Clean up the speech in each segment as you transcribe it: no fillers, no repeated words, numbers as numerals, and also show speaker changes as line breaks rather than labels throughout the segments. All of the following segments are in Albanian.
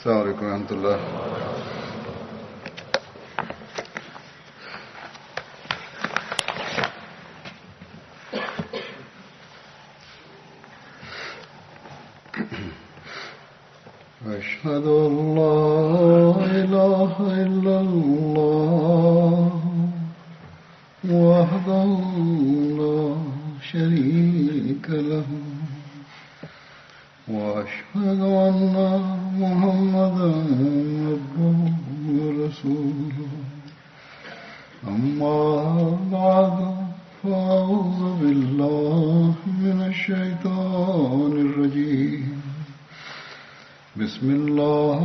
السلام عليكم ورحمة الله. أشهد أن لا إله إلا الله وحده لا شريك له وأشهد أن محمدا عبده ورسوله. أما بعد فأعوذ بالله من الشيطان الرجيم. بسم الله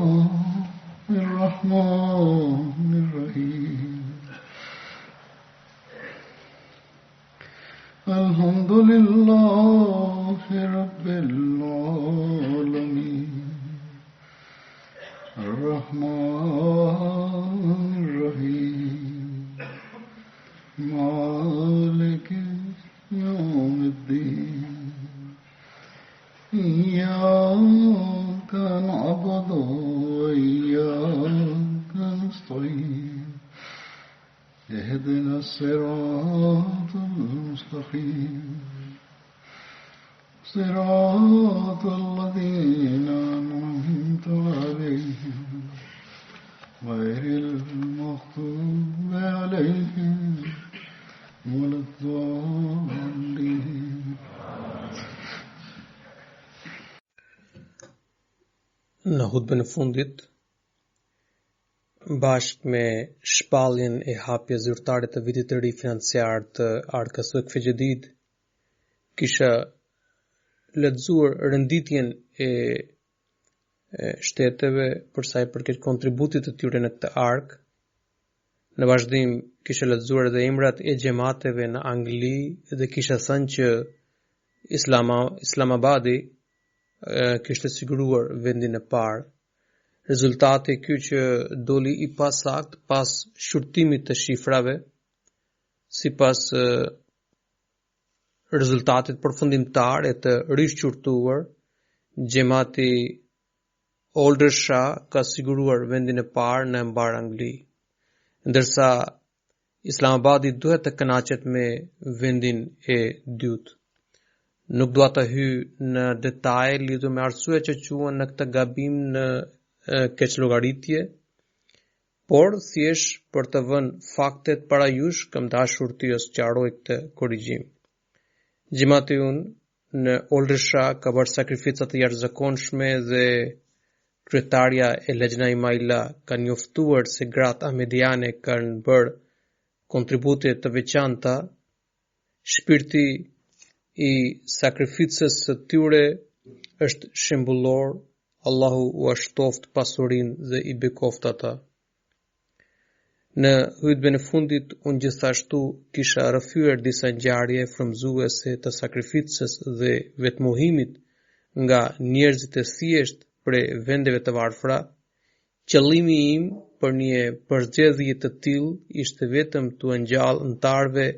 الرحمن الرحيم. الحمد لله رب العالمين الرحمن الرحيم مالك يوم الدين. إياك نعبد وإياك نستعين. اهدنا الصراط المستقيم صراط الذين أنعمت عليهم غير المغضوب عليهم ولا الضالين.
Në hutbën e fundit, bashkë me shpalljen e hapjes zyrtare të vitit të ri financiar të Arkës Vakfe Jadid, kisha lexuar renditjen e shteteve për sa i përket kontributit të tyre në këtë arkë. Në vazhdim kisha lexuar edhe emrat e xhamateve në Angli dhe kisha thënë që Islamabadi kishte siguruar vendin e parë. Rezultati ky që doli i pasakt pas shqyrtimit të shifrave, sipas rezultatit përfundimtar e të rishqyrtuar, xhamati Aldershot ka siguruar vendin e parë në mbar Angli, ndërsa Islamabadi duhet të kënaqet me vendin e dytë. Nuk dua të hyj në detaje lidhur me arsyet që quhen në këtë gabim në keqllogaritje, por thjesht për të vënë faktet para jush kam dashur të sqaroj këtë korrigjim. Xhamati në Aldershot ka bërë sakrifica të jashtëzakonshme dhe kryetarja e Lejna Imaila ka njoftuar se gratë ahmediane kanë bërë kontribute të veçanta. Shpirti i sakrificës së tyre është shembullor. Allahu u ashtoft pasurinë dhe i bekoft ata. Në hutbën e fundit, unë gjithashtu kisha rrëfyer disa ngjarje frymëzuese të sakrificës dhe vetmohimit nga njerëzit e thjeshtë prej vendeve të varfra. Qëllimi im për një përzgjedhje të tillë ishte vetëm të ngjall antarëve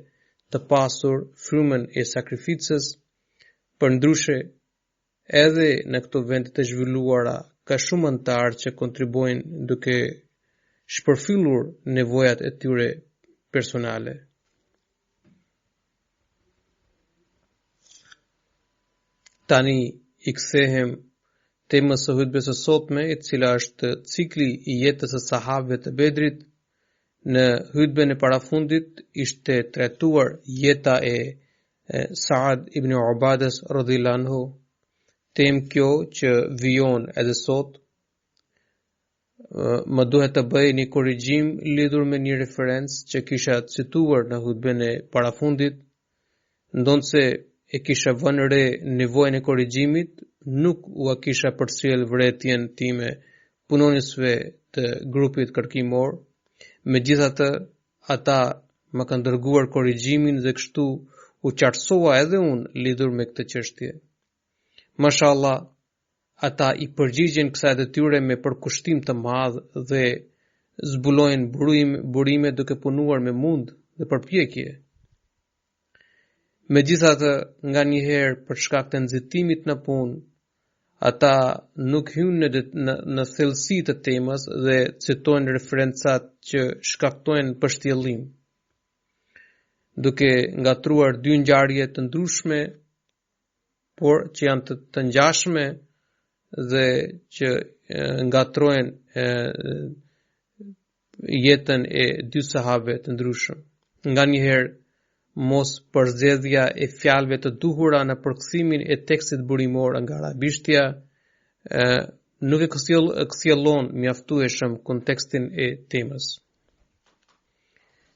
të pasur frymën e sakrificës. Përndryshe, edhe në këto vende të zhvilluara ka shumë antarë që kontribuojnë duke shpërfillur nevojat e tyre personale. Tani i kthehem temës së hutbes së sotme, e cila është cikli i jetës së sahabëve të Bedrit. Në hutben e parafundit ishte trajtuar jeta e Saad ibn Ubadës radhiyallahu anhu, temë kjo që vijon edhe sot. Më duhet të bëj një korrigjim lidhur me një referencë që kisha cituar në hutben e parafundit, ndonse e kisha vënë re nevojën e korrigjimit, nuk ua kisha përcjell vërtetjen time punonjësve të grupit kërkimor. Megjithatë, ata më kanë dërguar korrigjimin dhe kështu u qartësova edhe unë lidhur me këtë çështje. Mashallah, ata i përgjigjen kësaj detyre me përkushtim të madh dhe zbulojnë burime duke punuar me mund dhe përpjekje. Megjithatë, nga njëherë për shkak të nxitimit në punë, ata nuk hynë në thellësi të temës dhe citojnë referencat që shkaktojnë përshtjellim, duke ngatruar dy ngjarje të ndryshme, por që janë të ngjashme dhe që ngatrojnë jetën e dy sahabe të ndryshëm. Nga njëherë, mos përzgjedhja e fjalëve të duhura në përkthimin e tekstit burimor nga arabishtja nuk e këshillon mjaftueshëm kontekstin e temës.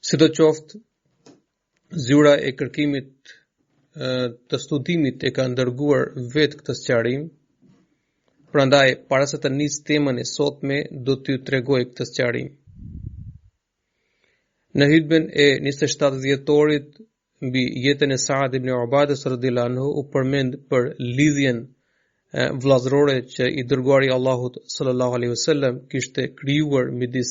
Sidoqoftë, zyra e kërkimit të studimit e ka ndërguar vetë këtë sqarim, prandaj para se të nis temën e sotme do t'ju tregoj këtë sqarim. Në hutben e 27 dhjetorit mbi jetën e Saad ibn Ubadës radhiyallahu anhu u përmend për lidhjen vllazërore që i dërguari Allahut sallallahu alaihi wasallam kishte krijuar midis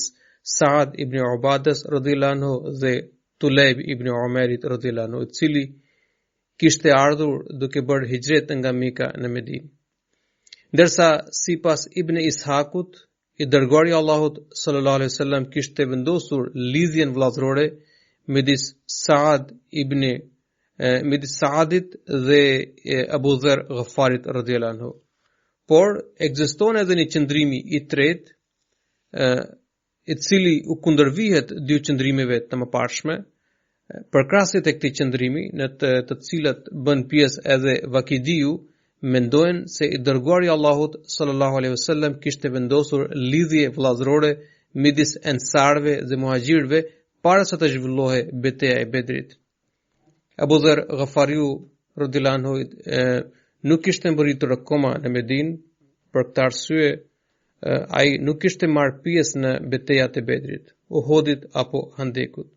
Saad ibn Ubadës radhiyallahu anhu dhe Tulejb ibn Umerit radhiyallahu anhu, i cili kishte ardhur duke bërë hijret nga Mekka në Medinë. Ndërsa sipas Ibn Ishakut, i dërguari Allahut sallallahu alaihi wasallam kishte vendosur lidhjen vllazërore midis Saadit dhe Abu Dharr Ghafarit radhiyallahu anhu. Por ekziston edhe një qëndrimi i tretë, i cili u kundërvihet dy qëndrimeve të mëparshme, përkrahasit e këtij qëndrimi, në të cilat bën pjesë edhe Vakidiu, mendojnë se i dërguari Allahut sallallahu alaihi wasallam kishte vendosur lidhje vllazërore midis ensarëve dhe muhaxhirëve para se të zhvillohej betejë e Bedrit. Abu Dharr Ghafariu radhiyallahu anhu nuk kishte mbërritur akoma në Medinë, për këtë arsye ai nuk kishte marrë pjesë në betejat e Bedrit, Uhudit apo Handekut.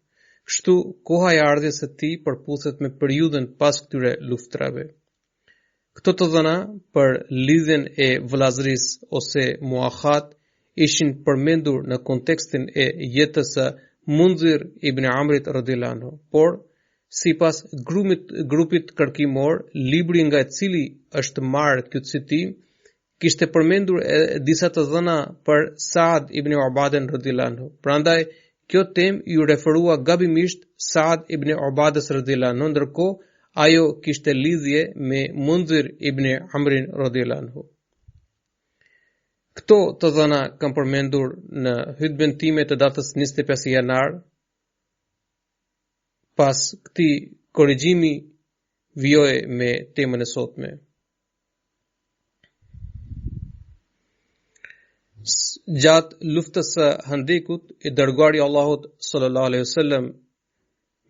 Kështu koha e ardhjes së tij përputhet me periudhën pas këtyre luftrave. Këto të dhëna për lidhjen e vëllazërisë ose muahat ishin përmendur në kontekstin e jetës së Mundhir ibn Amrit radhiyallahu anhu, por sipas grupit kërkimor, libri nga i cili është marrë ky citim kishte përmendur disa të dhëna për Saad ibn Ubadën radhiyallahu anhu. Prandaj kjo temë ju referua gabimisht Saad ibn Ubadës radhiyallahu anhu, ndërkohë ajo kishte lidhje me Mundhir ibn Amrin radhiyallahu anhu. Këto të dhëna kam përmendur në hutben time të datës 25 janar. Pas këtij korrigjimi vijoj me temën e sotme. Gjatë luftës së Handekut, i dërguari Allahut sallallahu alaihi wasallam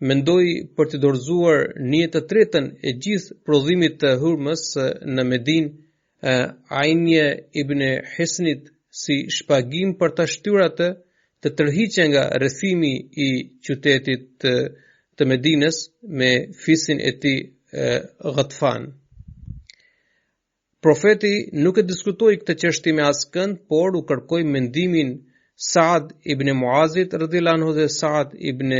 mendoi për të dorëzuar një të tretën e gjithë prodhimit të hurmës në Medinë Ainje ibn Hisnit si shpagim për të shtyrë atë të tërhiqe nga rrethimi i qytetit të Medinës me fisin e tij Ghatfan. Profeti nuk e diskutoi këtë çështje me askënd, por u kërkoi mendimin Saad ibn Muazit radhiyallahu anhu dhe Saad ibn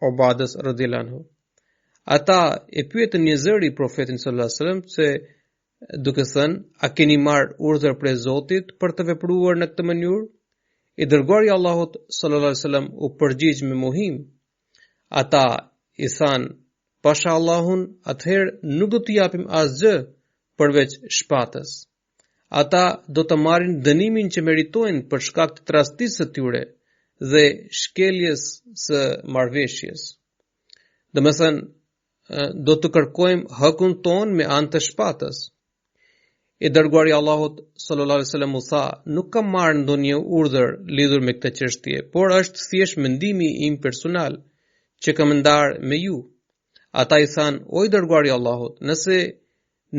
Ubadës radhiyallahu anhu. Ata e pyetën një zëri profetin sallallahu alaihi wasallam se duke thënë, a keni marrë urdhër prej Zotit për të vepruar në këtë mënyrë? I dërguari Allahut sallallahu alaihi wasallam u përgjigj me mohim. Ata i thanë, pasha Allahun, atëherë nuk do t'i japim asgjë përveç shpatës. Ata do të marrin dënimin që meritojnë për shkak të tradhtisë së tyre dhe shkeljes së marrëveshjes. Domethënë, do të kërkojmë hakun ton me anë të shpatës. I dërguari Allahut sallallahu alaihi wasallam u tha, nuk kam marrë ndonjë urdhër lidhur me këtë çështje, por është thjesht mendimi im personal që kam ndarë me ju. Ata i thanë, o i dërguari Allahut, nëse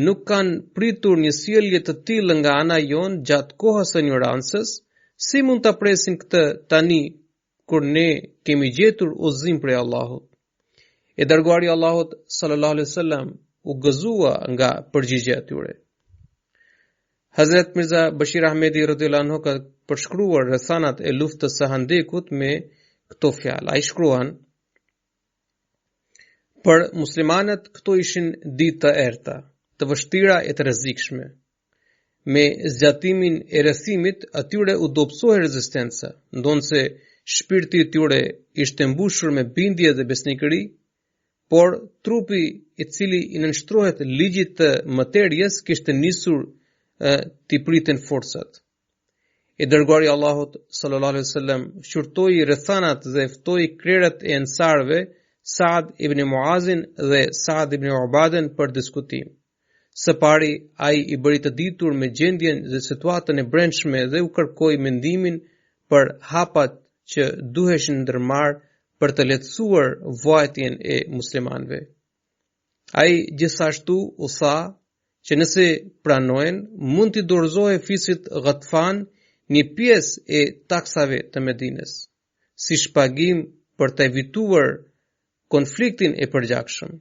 nuk kanë pritur një sjellje të tillë nga ana jon gjatë kohës së ignorancës, si mund ta presin këtë tani kur ne kemi gjetur udhëzim prej Allahut? I dërguari Allahut sallallahu alaihi wasallam u gëzua nga përgjigjja e tyre. Hazrat Mirza Bashir Ahmedi radhiyallahu anhu ka përshkruar rrethanat e luftës së Handekut me këto fjalë. Ai shkruan: për muslimanët këto ishin ditë të errta, të vështira e të rrezikshme. me zgjatimin e rrethimit atyre u dobësohej rezistenca, ndonse shpirti i tyre ishte mbushur me bindje dhe besnikëri, por trupi i cili i nënshtrohet ligjit të materjes kishte nisur t'i priten forcat. I dërguari i Allahut sallallahu alaihi wasallam shurtoi rrethanat dhe ftoi krerët e ensarëve Saad ibn Muazin dhe Saad ibn Ubaden për diskutim. Së pari, ai i bëri të ditur me gjendjen dhe situatën e brendshme dhe u kërkoi mendimin për hapat që duheshin ndërmarrë për të lehtësuar vuajtjen e muslimanëve. Ai gjithashtu u tha që nëse pranohen, mund t'i dorëzohej fisit Ghatfan një pjesë e taksave të Medinës, si shpagim për të evituar konfliktin e përgjakshëm.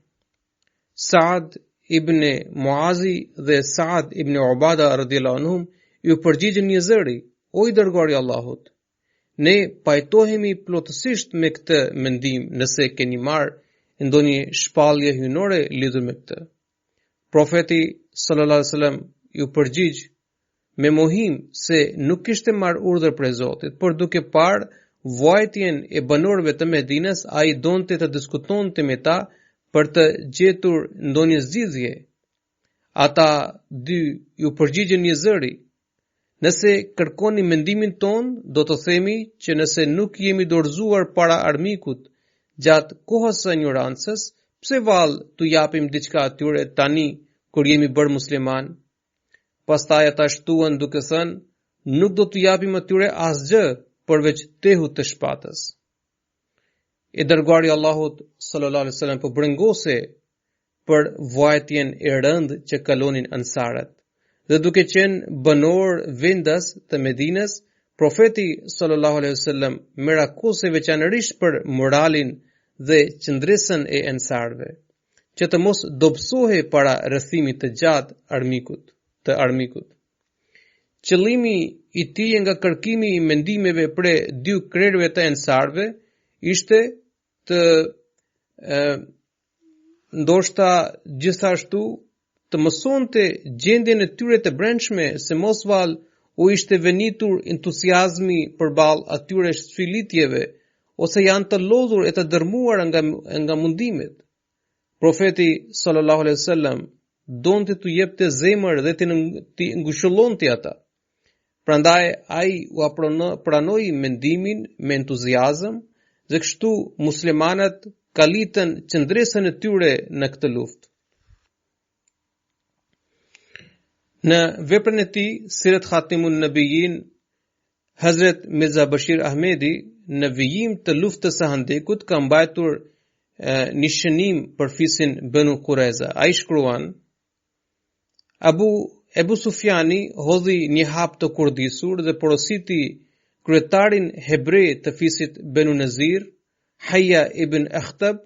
Saad ibn Muazi dhe Saad ibn Ubada radhiyallahu anhum ju përgjigjen një zëri: "O i dërguari i Allahut, ne pajtohemi plotësisht me këtë mendim nëse keni marrë ndonjë shpallje hyjnore lidhur me këtë." Profeti sallallahu alaihi wasallam ju përgjigj me mohim se nuk kishte marrë urdhër prej Zotit, por duke parë vuajtjen e banorëve të Medinës, ai donte të diskutonte me ta për të gjetur ndonjë zgjidhje. Ata dy ju përgjigjen një zëri: "Nëse kërkoni mendimin ton, do të themi që nëse nuk jemi dorëzuar para armikut gjatë kohës së ignorancës, pse vallë t'u japim diçka atyre tani kur jemi bërë musliman?" Pastaj ata shtuan duke thënë: "Nuk do t'u japim atyre asgjë përveç tehut të shpatës." I dërguari i Allahut sallallahu alaihi wasallam po brengose për vuajtjen e rëndë që kalonin ansarët. Dhe duke qenë banor vendas të Medinës, profeti sallallahu alaihi wasallam merakose veçanërisht për moralin dhe qëndresën e ansarëve, që të mos dobësohej para rrethimit të gjatë të armikut. Qëllimi i tij nga kërkimi i mendimeve prej dy krerëve të ansarëve ishte të ndoshta gjithashtu të mësonte gjendjen e tyre të brendshme, se mosval u ishte venitur entuziazmi përballë atyre sfilitjeve, ose janë të lodhur e të dërmuar nga mundimet. Profeti sallallahu alaihi wasallam donte t'u jepte zemër dhe t'i ngushëllonte ata. Prandaj ai u pranoi mendimin me entuziazëm dhe kështu muslimanët kalitën qëndresën e tyre në këtë luftë. Në veprën e tij Sirat Khatimun Nabiyyin, Hazrat Mirza Bashir Ahmedi në vijim të luftës së Handekut ka mbajtur një shënim për fisin Banu Qurayza. Ai shkruan: Ebu Sufjani hodhi një hap të kurdisur dhe porositi kryetarin hebre të fisit Banu Nazir, Hayya ibn Akhtab,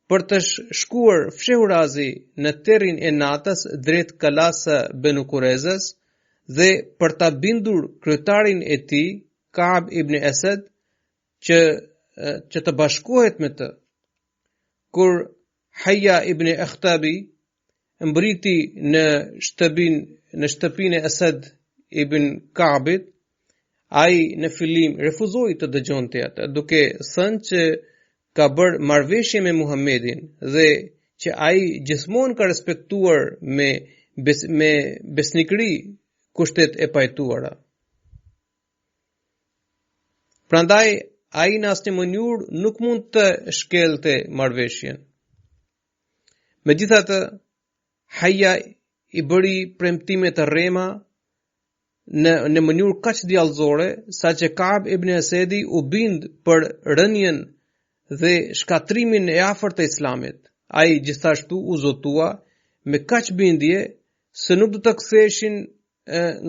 për të shkuar fshehurazi në terrin e natës drejt kalas së Banu Qurayzas dhe për ta bindur kryetarin e tij, Ka'b ibn Asad, që të bashkohet me të. Kur Hayya ibn Akhtabi mbriti në shtëpinë e Asad ibn Ka'bit, ai në fillim refuzoi të dëgjonte atë, duke thënë që ka bërë marrëveshje me Muhammedin dhe që ai gjithmonë ka respektuar me besnikëri kushtet e pajtuara. Prandaj ai në asnjë mënyrë nuk mund të shkelte marrëveshjen. Megjithatë, Hayya i bëri premtime të rrema në mënyrë kaq djallëzore, saqë Ka'b ibn Asadi u bind për rënien dhe shkatrimin e afërt të Islamit. Ai gjithashtu u zotua me kaq bindje se nuk do të ktheheshin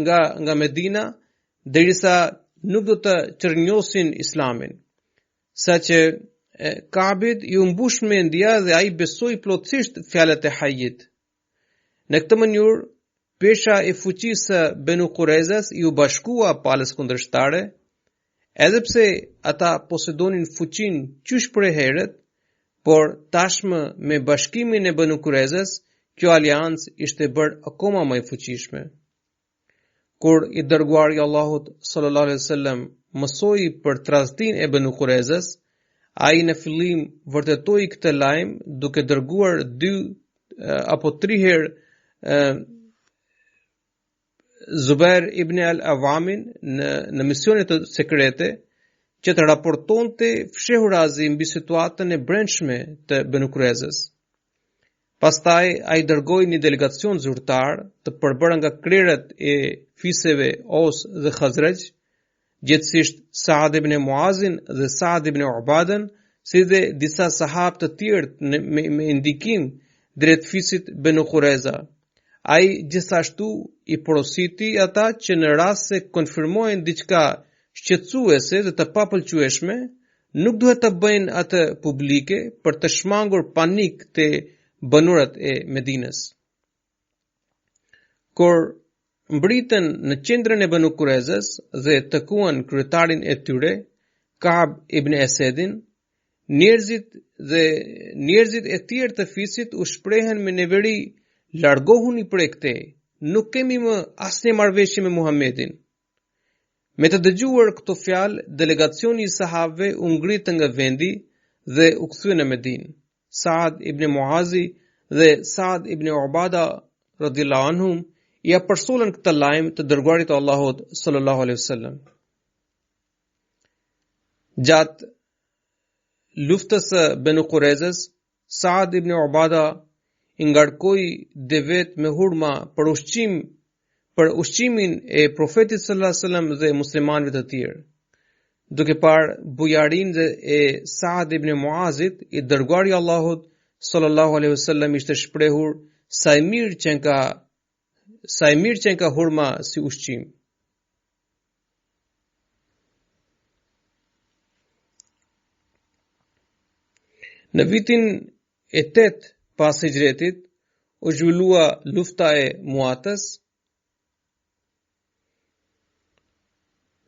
nga Medina derisa nuk do të çrnjosin Islamin. Saqë Ka'bit ju mbush mendja dhe ai besoi plotësisht fjalët e Hayyit. Në këtë mënyrë, pesha e fuqisë së Banu Qurayzas ju bashkua palës kundërshtare, edhe pse ata posedonin fuqinë qysh për herët, por tashmë me bashkimin e Banu Qurayzas, kjo aliancë ishte bërë akoma më e fuqishme. kur I dërguari I Allahut sallallahu alaihi wasallam mësoi për tradhtin e Banu Qurezës, ai në fillim vërtetoi këtë lajm duke dërguar 2 apo 3 herë Zubair ibn al-Awamin në misionet sekrete që të raportonte fshehurazi mbi situatën e brendshme të Banu Qurezës. Pastaj ai dërgoi një delegacion zyrtar të përbërë nga krerët e fisëve Aus dhe Khazraj, gjithsesi Saad ibn Muazin dhe Saad ibn Ubadan, si dhe disa sahabë të tjerë me ndikim drejt fisit Banu Qureza. Ai gjithashtu I porositi ata që në rast se konfirmojnë diçka shqetësuese dhe të papëlqyeshme, nuk duhet të bëjnë atë publike për të shmangur panik të banorët e Medinës. Kur mbritën në qendrën e Banu Qurezës dhe takuan kryetarin e tyre, Ka'b ibn Esedin, njerëzit e tjerë të fisit u shprehen me neveri, largohuni prej këtej, nuk kemi më asnjë marrëveshje me Muhamedin. Me të dëgjuar këto fjalë, delegacioni I sahabëve u ngrit nga vendi dhe u kthye në Medinë. Saad ibn Muazi dhe Saad ibn Ubada radhiyallahu anhum I përsollën këtë lajm të dërguarit të Allahut sallallahu alaihi wasallam. Gjatë luftës së Banu Qurezës, Saad ibn Ubada I ngarkoi devet me hurma për ushqimin e Profetit sallallahu alaihi wasallam dhe muslimanëve të tjerë. Duke parë bujarinë e Saad ibn Muazit, I dërguari I Allahut sallallahu alaihi wasallam ishte shprehur sa I mirë që ka hurma si ushqim. Në vitin e 8 pas hijretit, u zhvillua lufta e Muatës.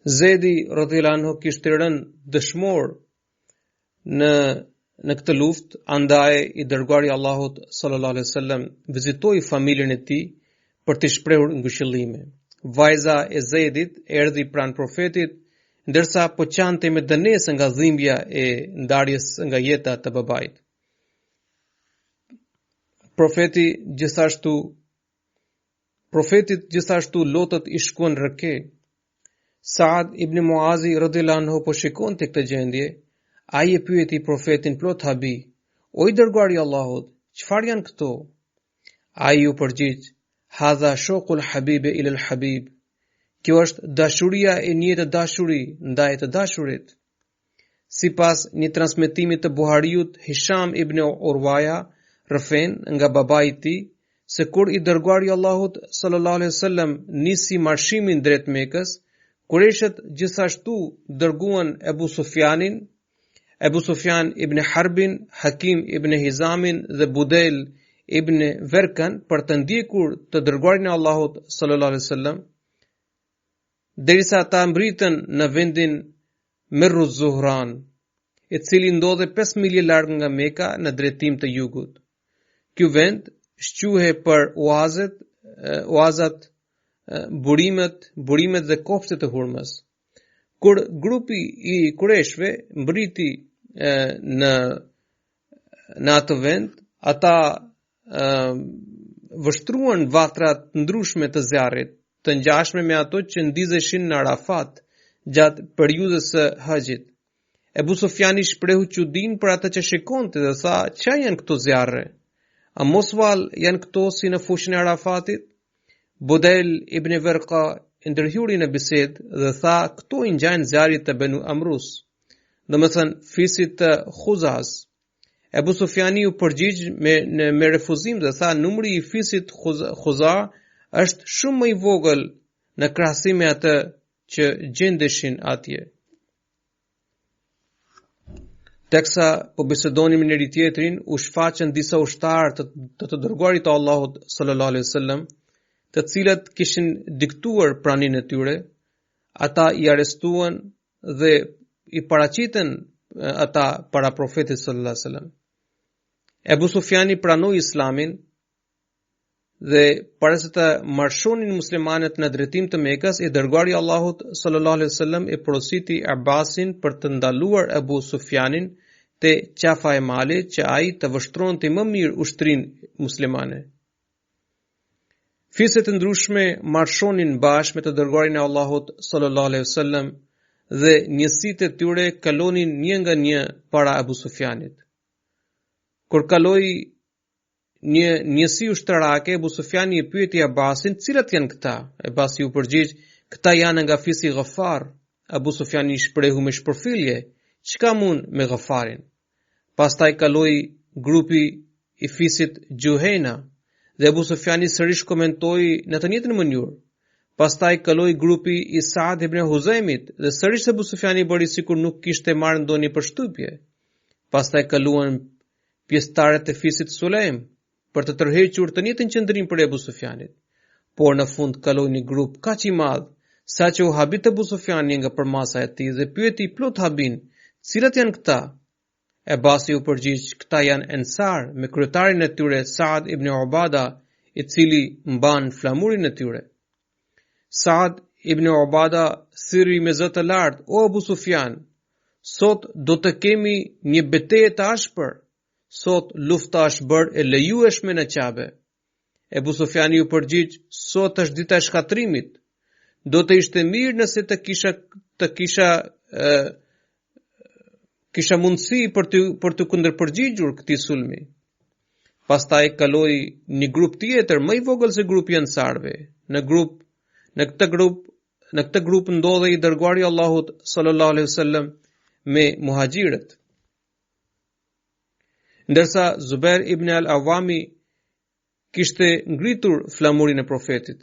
Zedi radhiyallahu anhu kishte rënë dëshmor në këtë luftë, andaj I dërguari I Allahut sallallahu alaihi wasallam vizitoi familjen e tij për të shprehur ngushëllime. Vajza e Zedit erdhi pranë Profetit, ndërsa po qante me dënesë nga dhimbja e ndarjes nga jeta të babait. Profetit gjithashtu lotët I shkuan rëke. Saad ibn Muazi radhiyallahu anhu po shikonte këtë gjendje, ai e pyeti Profetin plot habi: "O I dërguari I Allahut, çfarë janë këto?" Ai u përgjigj: "Hadha shauqul habibi ila al-habib." Kjo është dashuria e një të dashuri ndaj të dashurit. Sipas një transmetimi të Buhariut, Hisham ibn Urwaja rëfen nga babai I tij se kur I dërguari I Allahut sallallahu alaihi wasallam nisi marshimin drejt Mekës, Qureshët gjithashtu dërguan Ebu Sufjan ibn Harbin, Hakim ibn Hizamin dhe Budel ibn Verkan për të ndjekur të dërguarin e Allahut sallallahu alaihi wasallam, derisa ata mbritën në vendin Mirruz Zuhran, I cili ndodhe 5 milje larg nga Meka në drejtim të jugut. Ky vend shquhe për oazat, burimet dhe kopshtet e hurmës. Kur grupi I Qureshve mbriti në atë vend, ata vështruan vatrat ndryshme të zjarrit, të ngjashme me ato që ndizeshin në Arafat gjatë periudhës së Haxhit. Ebu Sufjani shprehu çudinë për atë që shikonte dhe tha: "Çfarë janë këto zjarre? A mos val janë këto si në fushën e Arafatit?" Budel ibn Verqa ndërhyri në bisedë dhe tha: "Këto I ngjajnë zjarrit të Banu Amrus, domethënë fisit të Khuzas." Ebu Sufjani u përgjigj me refuzim dhe tha: "Numri I fisit Khuza është shumë më I vogël në krahasim me atë që gjendeshin atje." Teksa po bisedonim njëri tjetrin, u shfaqën disa ushtarë të dërguarit të Allahut sallallahu alaihi wasallam, të cilët kishin diktuar praninë e tyre. Ata I arrestuan dhe I paraqiten ata para Profetit sallallahu alaihi wasallam. Ebu Sufjani pranoi Islamin dhe para se të marshonin muslimanët në drejtim të Mekës, i dërguari i Allahut sallallahu alaihi wasallam e porositi Abbasin për të ndaluar Abu Sufjanin te qafa e malit që ai të vështronte më mirë ushtrinë muslimane. Fiset të ndryshme marshonin bashkë me të dërguarin e Allahut sallallahu alaihi wasallam dhe njësitë e tyre kalonin një nga një para Abu Sufjanit. Kur kaloi një njësi ushtarake, Abu Sufjani e pyeti Abbasin, cilat janë këta? Abbasi u përgjigj, këta janë nga fisi Ghafar. Abu Sufjani i shprehu me shpërfillje, çka mund me Ghafarin? Pastaj kaloi grupi i fisit Juhena dhe Abu Sufjani sërish komentoi në të njëjtën mënyrë. Pastaj kaloi grupi i Saad ibn Huzaimit dhe sërish Abu Sufjani bëri sikur nuk kishte marrë ndonjë përshtypje. Pastaj kaluan pjesëtarët e fisit Sulaim për të tërhequr të njëjtën qendrim për Abu Sufjanit. Por në fund kaloi një grup kaq i madh saqë u habit Abu Sufjani nga përmasa e tij dhe pyeti plot habin, cilat janë këta? Abbasi u përgjigj, këta janë Ensar me kryetarin e tyre Saad ibn Ubada, i cili mban flamurin e tyre. Saad ibn Ubada thiri me zë të lartë, o Abu Sufjan, sot do të kemi një betejë të ashpër. Sot lufta është bërë e lejueshme në Qabe. Abu Sufjani u përgjigj, sot është dita e shkatrimit. Do të ishte mirë nëse të kisha mundësi për të kundërpërgjigjur këtij sulmi. Pastaj kaloi një grup tjetër më i vogël se grupi i Ansarëve. Në këtë grup ndodhej i dërguari i Allahut sallallahu alaihi wasallam me muhaxhirët. Ndërsa Zubair ibn al-Awami kishte ngritur flamurin e profetit.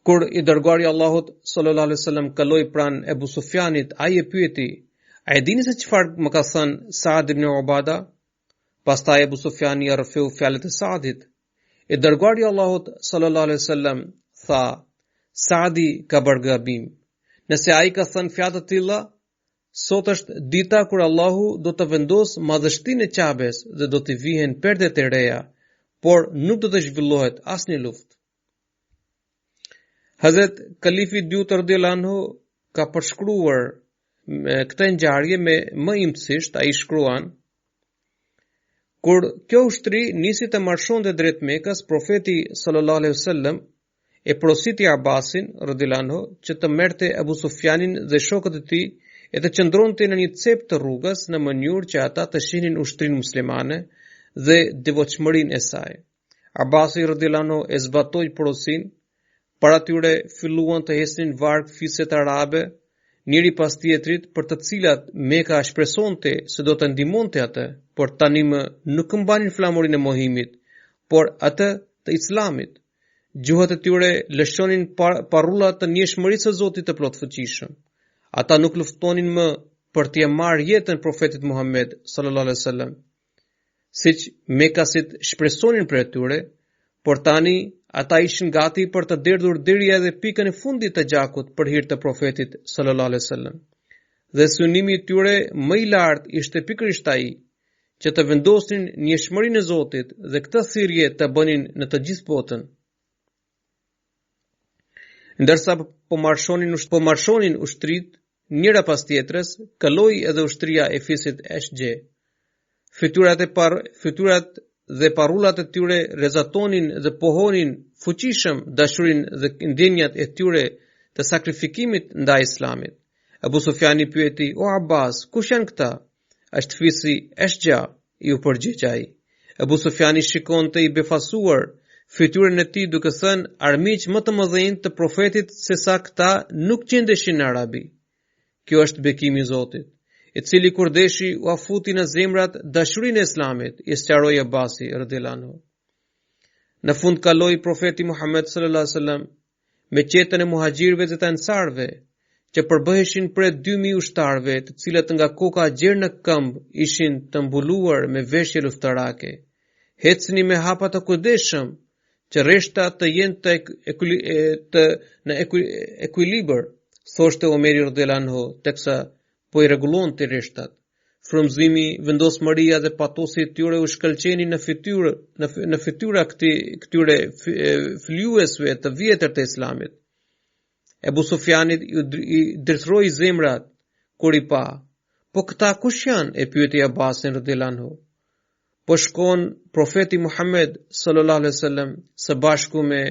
Kur i dërguari i Allahut sallallahu alaihi wasallam kaloi pranë Abu Sufjanit, ai e pyeti, a e dini se çfarë më ka thënë Saad ibn Ubada? Pastaj Abu Sufjani i rrëfeu fjalët e Saadit. I dërguari i Allahut sallallahu alaihi wasallam tha, Saadi ka bërë gabim. Nëse ai ka thënë fjalë të tilla, sot është dita kur Allahu do të vendos madhështinë e Qabes dhe do të vihen perdet e reja, por nuk do të zhvillohet asnjë luftë. Hazrat Kalifi dyut radhiyallahu anhu ka përshkruar këtë ngjarje me më imtësisht. Ai shkruan, kur kjo ushtri nisi të marshonte drejt Mekës, profeti sallallahu alaihi wasallam e porositi Abbasin radhiyallahu anhu që të merrte Abu Sufjanin dhe shokët e tij e të qëndronte në një cep të rrugës në mënyrë që ata të shihnin ushtrinë muslimane dhe devotshmërinë e saj. Abbasi radhiyallahu anhu e zbatoi porosinë. Para tyre filluan të hesnin varg fiset arabe, njëri pas tjetrit, për të cilat Meka shpresonte se do të ndihmonte atë, por tani më nuk mbanin flamurin e mohimit, por atë të Islamit. Gjuhët e tyre lëshonin parullat të njëshmërisë së Zotit të plotfuqishëm. Ata nuk luftonin më për t'i marrë jetën profetit Muhammed sallallahu alaihi wasallam, siç Mekasit shpresonin për tyre, por tani ata ishin gati për të derdhur deri edhe pikën e fundit të gjakut për hir të profetit sallallahu alaihi wasallam. Dhe synimi i tyre më i lartë ishte pikërisht ai që të vendosin njëshmërinë e Zotit dhe këtë thirrje të bënin në të gjithë botën. Ndërsa po marshonin ushtrit njëra pas tjetrës, kaloi edhe ushtria e fisit Ashje. Fytyrat dhe parullat e tyre rezatonin dhe pohonin fuqishëm dashurinë dhe ndjenjat e tyre të sakrifikimit ndaj Islamit. Abu Sufjani pyeti, o Abbas, kush janë këta? Është fisi Ashja, i u përgjigj ai. Abu Sufjani shikonte i befasuar fytyrën e tij duke thënë, armiq më të mëdhenj të profetit se sa këta nuk gjendeshin në Arabi. Kjo është bekimi i Zotit, i cili kur deshi u afuti në zemrat dashurinë e Islamit, i sqaroi Abbasi radhiyallahu anhu. Në fund kaloi profeti Muhammed sallallahu alaihi wasallam me qetën e muhaxhirëve dhe të ansarëve, që përbëheshin prej 2000 ushtarëve, të cilët nga koka gjerë në këmbë ishin të mbuluar me veshje luftarake. Hecni me hapa të kujdesshëm, që rreshta të jenë në ekuilibër, thoshte Omeri radhiyallahu anhu, teksa po i rregullonte rreshtat. frymëzimi, vendosmëria dhe patosi e tyre u shkëlqeni në fytyra këtyre fluesve të vjetër të Islamit. Ebu Sufjanit i ndërthroi zemrat kur i pa. Po këta kush janë? E pyeti Abbasin radhiyallahu anhu. Po shkon profeti Muhammed sallallahu alaihi wasallam së bashku me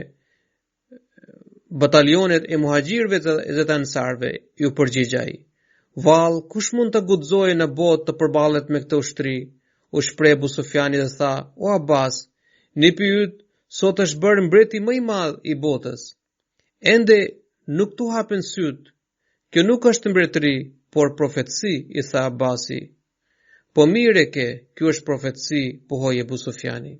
batalionet e muhaxhirëve dhe të ansarve, ju përgjigj ai. Vall, kush mund të guxojë në botë të përballet me këtë ushtri? U shpreh Abu Sufjani dhe tha: O Abbas, nipi yt sot është bërë mbreti më i madh i botës. Ende nuk tu hapen syt. Kjo nuk është mbretëri, por profetësi, i tha Abbasi. Po mire ke, kjo është profetësi, pohoi Abu Sufjani.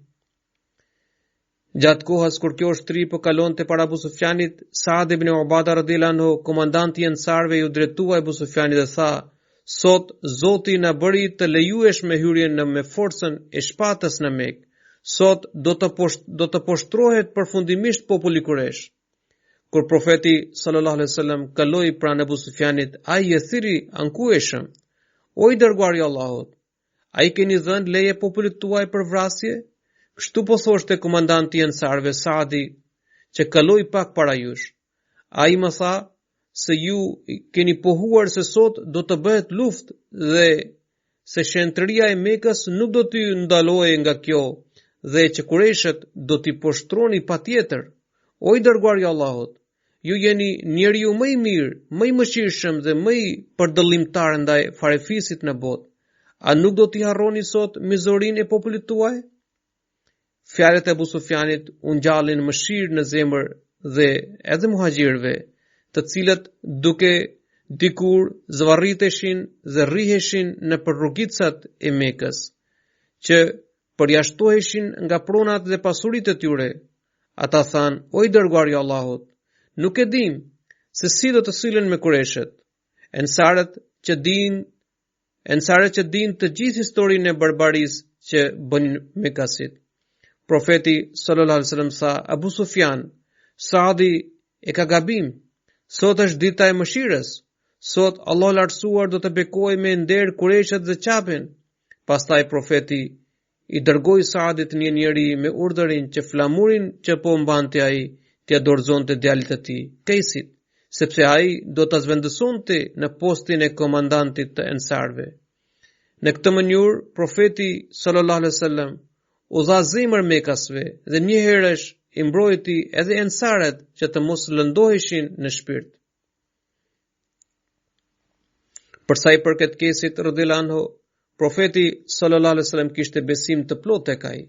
Gjatë kohës kur kjo ushtri po kalonte para Abu Sufjanit, Saad ibn Ubada radhiyallahu anhu, komandanti i ansarve, ju drejtua Abu Sufjanit dhe tha: Sot Zoti na bëri të lejueshme hyrjen me forcën e shpatës në Mekë. Sot do të poshtrohet përfundimisht populli Quraysh. Kur profeti sallallahu alaihi wasallam kaloi pranë Abu Sufjanit, ai i thiri ankueshëm: O i dërguari i Allahut, ai keni dhënë leje popullit tuaj për vrasje? Kështu po thoshte komandanti i ansarve Saadi, që kaloi pak para jush. Ai më tha se ju keni pohuar se sot do të bëhet luftë dhe se shenjtëria e Mekës nuk do t'ju ndalojë nga kjo dhe që Qurayshët do t'i poshtroni patjetër. O i dërguari i Allahut, ju jeni njeriu më i mirë, më i mëshirshëm dhe më i përdallimtar ndaj farefisit në botë. A nuk do t'i harroni sot mizorinë e popullit tuaj? Fjalët e Abu Sufjanit u ngjallin mëshirë në zemër dhe edhe muhaxhirëve, të cilët duke dikur zvarriteshin dhe rriheshin në rrugicat e Mekës, që përjashtoheshin nga pronat dhe pasuritë e tyre. Ata thanë: O i dërguari i Allahut, nuk e dim se si do të sillen me Qurayshët. Ensarët që din të gjithë historinë e barbarisë që bënin Mekasit. Profeti sallallahu alaihi wasallam tha: Abu Sufjan, Saadi e ka gabim. Sot është dita e mëshirës. Sot Allah lartësuar do të bekojë me nder Qurayshët dhe qapen. Pastaj profeti i dërgoi Saadit një njeri me urdhërin që flamurin që po mbante ai t'ia dorëzonte djalit të tij, Kaisit, sepse ai do ta zvendësonte në postin e komandantit të ensarve. Në këtë mënyrë, profeti sallallahu alaihi wasallam u dha zemër Mekasve dhe një herësh i mbrojti edhe ensarët që të mos lëndoheshin në shpirt. Për sa i përket Kaisit radhiyallahu anhu, profeti sallallahu alaihi wasallam kishte besim të plotë tek ai,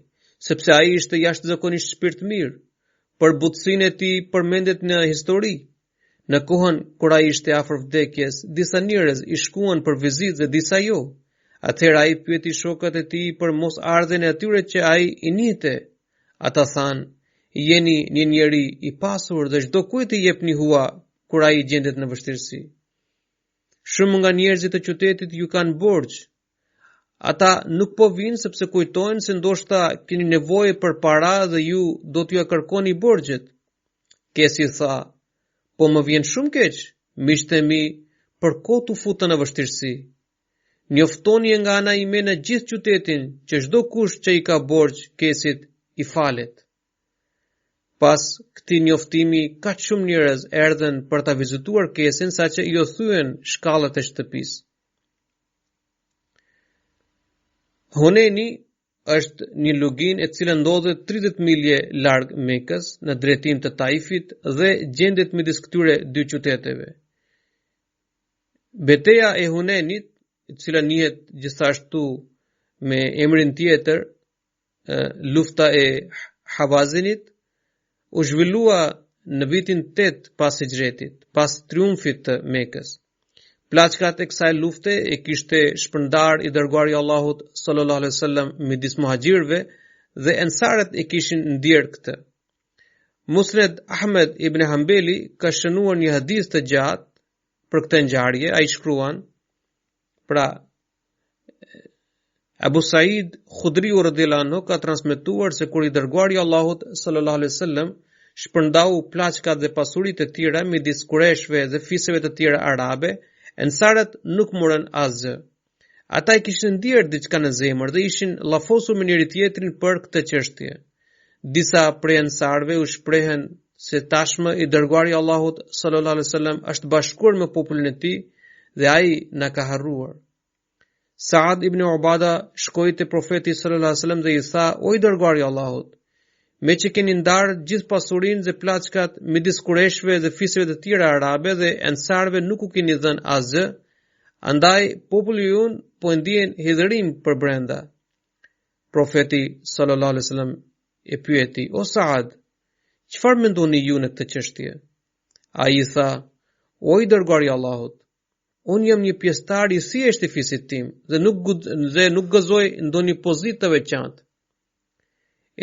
sepse ai ishte jashtëzakonisht shpirt mirë. Për butësinë e tij përmendet në histori. Në kohën kur ai ishte afër vdekjes, disa njerëz i shkuan për vizitë dhe disa jo. Atëherë ai pyeti shokët e tij për mos ardhen e atyre që ai i njihte. Ata thanë: Jeni një njeri i pasur dhe çdo kujt i jepni hua kur ai gjendet në vështirësi. Shumë nga njerëzit e qytetit ju kanë borxh. Ata nuk po vinë sepse kujtojnë se ndoshta keni nevojë për para dhe ju do t'ju kërkoni borxhet. Kesi tha: Po më vjen shumë keq, miqtë e mi, për kohë t'u futën në vështirësi. Njoftoni nga ana ime në gjithë qytetin që çdo kush që i ka borxh Kesit i falet. Pas këtij njoftimi, kaq shumë njerëz erdhën për ta vizituar Kesin saqë i thyen shkallët e shtëpisë. Huneni është një luginë e cila ndodhet 30 milje larg Mekës në drejtim të Taifit dhe gjendet midis këtyre dy qyteteve. Betejë e Hunenit, e cila njihet gjithashtu me emrin tjetër, lufta e Hawazinit, u zhvillua në vitin 8 pas Hijretit, pas triumfit të Mekës. Plaçkat e kësaj lufte e kishte shpërndar i dërguari i Allahut sallallahu alaihi wasallam midis muhaxhirëve dhe ensarët e kishin ndier këtë. Musned Ahmed ibn Hanbeli ka shënuar një hadith të gjatë për këtë ngjarje. Ai shkruan: Pra, Abu Said Khudri radhiyallahu anhu ka transmetuar se kur i dërguari i Allahut sallallahu alaihi wasallam shpërndau plaçkat dhe pasuritë e tjera midis Qurayshve dhe fisëve të tjera arabe, ensarët nuk morën asgjë. ata I kishin ndier diçka në zemër dhe ishin llafosur me njëri tjetrin për këtë çështje. Disa prej ansarëve u shprehen se tashmë I dërguari I Allahut sallallahu alaihi wasallam është bashkuar me popullin e tij dhe ai na ka harruar. Saad ibn Ubada shkoi te profeti sallallahu alaihi wasallam dhe I tha: O I dërguari I Allahut, me që keni ndarë gjithë pasurinë dhe plaçkat midis kureshve dhe fisëve të tjera arabe dhe ansarëve nuk u keni dhënë asgjë, andaj populli ynë po e ndjen hidhërim për brenda. Profeti sallallahu alaihi wasallam e pyeti: O Saad, çfarë mendoni ju në këtë çështje? Ai I tha: O I dërguari I Allahut, unë jam një pjesëtar I thjeshtë I fisit tim dhe nuk gëzoj ndonjë pozitë të veçantë.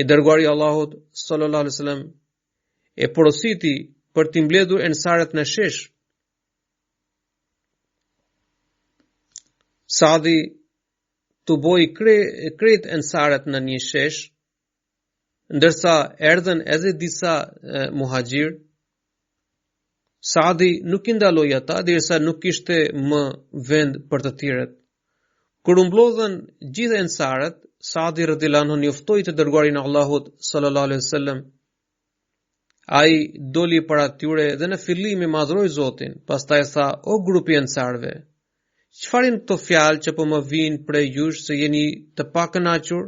I dërguari I Allahut sallallahu alaihi wasallam e porositi për t'i mbledhur ansarët në shesh. Saadi tu boi krejt ansarët në një shesh, ndërsa erdhen edhe disa muhajir. Saadi nuk I ndaloi ata derisa nuk kishte më vend për të tjerët. Kur u mblodhen gjithë ansarët, Saadi radhiyallahu anhu njoftoi të dërguarin e Allahut sallallahu alaihi wasallam. Ai doli para tyre dhe në fillim I madhroi Zotin, pastaj tha: O grupi I ansarëve, çfarë janë këto fjalë që po më vijnë prej jush se jeni të pakënaqur,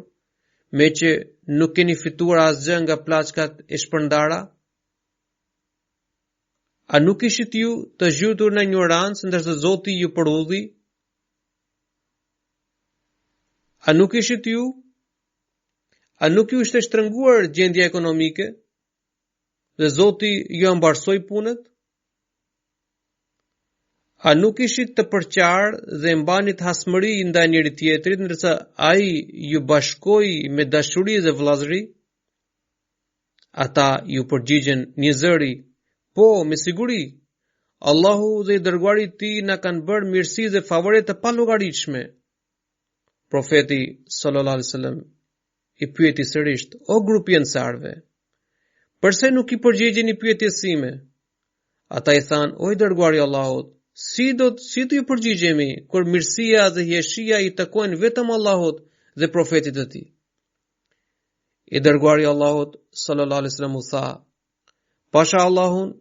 me që nuk keni fituar asgjë nga plaçkat e shpërndara? A nuk ishit ju të zhytur në ignorancë ndërsa Zoti ju përudhi? A nuk ishit ju? A nuk ju ishte shtrënguar gjendja ekonomike dhe Zoti ju ambarsoi punët? A nuk ishit të përqarë dhe mbanit hasmëri ndaj njëri tjetrit ndërsa ai ju bashkoi me dashuri dhe vëllazëri? Ata ju përgjigjen një zëri: Po, me siguri. Allahu dhe I dërguari I tij na kanë bërë mirësi dhe favore të pallogaritshme. Profeti sallallahu alaihi wasallam I pyeti sërish: O grupi I ansarëve, pse nuk I përgjigjeni pyetjes sime? Ata I thanë: O I dërguari I Allahut, si do ju përgjigjemi kur mirësia dhe hieshia I takojnë vetëm Allahut dhe profetit të tij? I dërguari I Allahut sallallahu alaihi wasallam u tha: Pasha Allahun,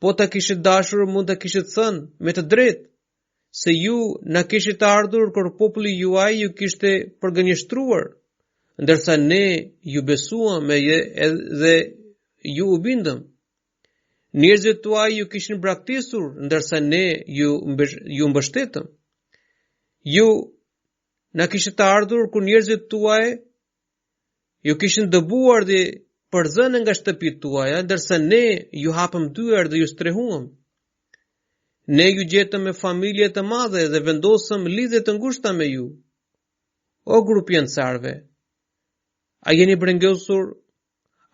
po ta kishit dashur mund ta kishit thënë me të drejtë se ju na kishit ardhur kur populli juaj ju kishte përgënjeshtruar, ndërsa ne ju besuam dhe ju u bindëm. Njerëzit tuaj ju kishin braktisur, ndërsa ne ju mbështetëm. Ju na kishit ardhur kur njerëzit tuaj ju kishin dëbuar dhe përzënë nga shtëpitë tuaja, ndërsa ne ju hapëm dyert dhe ju strehuam. Ne ju gjetëm me familje të madhe dhe vendosëm lidhje të ngushta me ju. O grupi ansarëve, a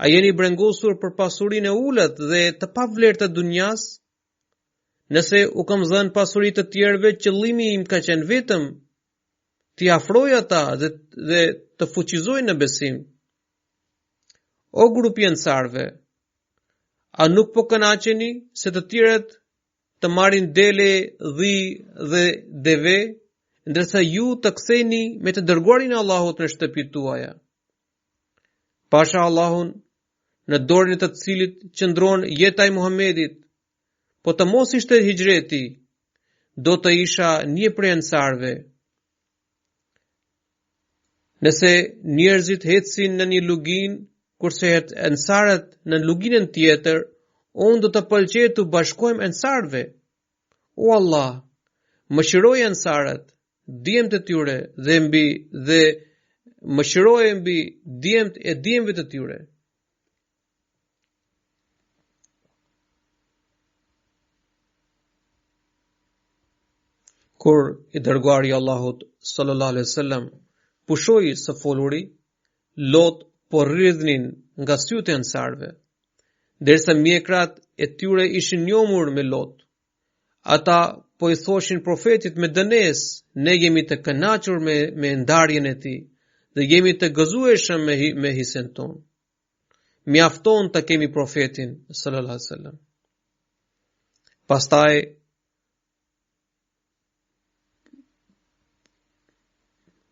jeni brengosur për pasurinë e ulët dhe të pavlerë të dunjas? Nëse u kam dhënë pasuri të tjerëve, qëllimi im ka qenë vetëm t'i afroj ata dhe të fuqizoj në besim. O grupi ansarëve, a nuk po kënaqeni se të tjerët të marrin dele, dhi dhe deve, ndërsa ju të ktheni me të dërguarin e Allahut në shtëpitë tuaja? Pasha Allahun, në dorën e të cilit qëndron jeta e Muhamedit, po të mos ishte hijreti, do të isha një prej ansarëve. Nëse njerëzit ecsin në një lugin, kurse ansarët në luginën tjetër, unë do të pëlqej të bashkohem ansarëve. O Allah, mëshiroj ansarët, djemt e tyre dhe mëshiroj mbi djemt e djemve të tyre. Kur I dërguari Allahut sallallahu alaihi wasallam pushoi së foluri, Lot po rridhnin nga sytë e ansarëve, derisa mjekrat e tyre ishin njohur me Lot. Ata po I thoshin profetit me dënes: ne jemi të kënaqur me ndarjen e tij dhe jemi të gëzueshëm me hisen ton. Mjafton të kemi profetin sallallahu alaihi wasallam. Pastaj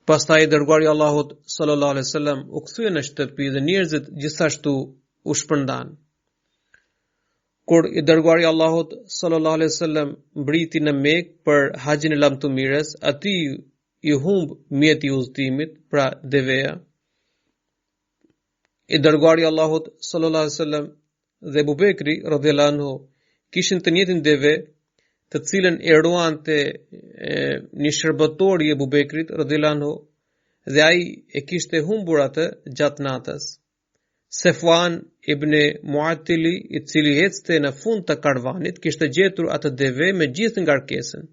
Pastaj dërguari i Allahut sallallahu alaihi wasallam u kthye në shtëpi dhe njerëzit gjithashtu u shpërndan. Kur i dërguari i Allahut sallallahu alaihi wasallam mbriti në Mekë për haxhin e lamtumirës, atij i humb mjeti i udhëtimit, pra deveja. I dërguari i Allahut sallallahu alaihi wasallam dhe Abu Bekri radhiyallahu anhu kishin të njëjtin deve, të cilën e ruante një shërbëtor i Abu Bekrit radhiyallahu anhu, dhe ai e kishte humbur atë gjatë natës. Sefwan ibn Mu'attili, i cili ecte në fund të karvanit, kishte gjetur atë deve me gjithë ngarkesën.